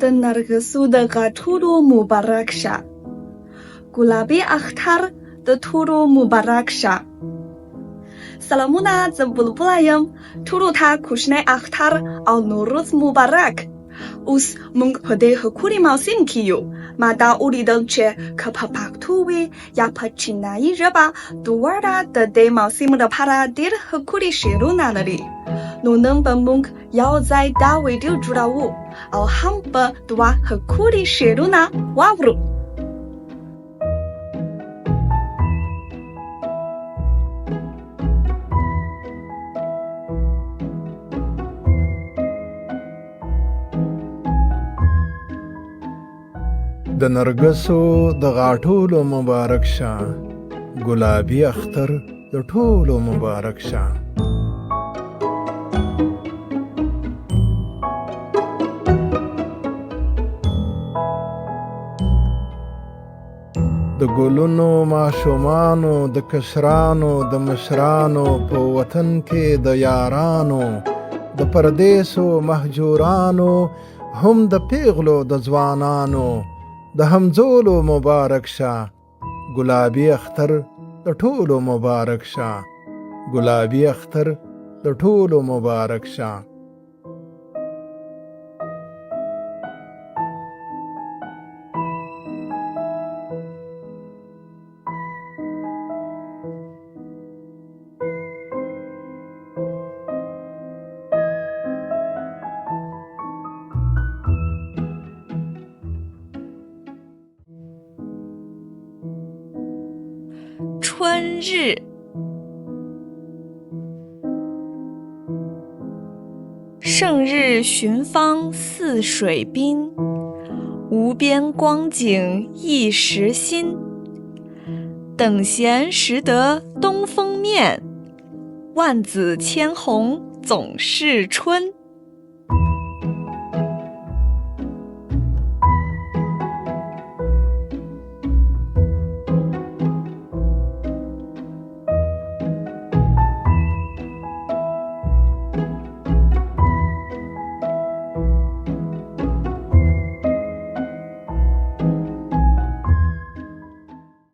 د نرګسو د غاټولو مبارک شه ګلابي اختر د ټولو مبارک شه سلامونه زه بلبله یم ټولو ته کوچنی اختر او نوروز مبارک اوس موږ په دې ښکلي موسم کې یو ما دا ولیدل چې که په پښتو وي یا په چینایی ژبه دواړه د دې موسم لپاره ډېر ښکلي شعرونه لري نو نن به موږ یو ځای دا ویډیو جوړوو او هم به دوه ښکلي شعرونه واورو د نرګسو د غاټولو مبارک شه ګلابي اختر د ټولو مبارک شه د ګلونو ماشومانو د کشرانو د مشرانو په وطن کې د یارانو د پردیسو مهجورانو هم د پیغلو د ځوانانو د همزولو مبارک شه ګلابي اختر د ټولو مبارک شه ګلابي اختر د ټولو مبارک شه春日，胜日寻芳似水滨，无边光景一时新。等闲识得东风面，万紫千红总是春。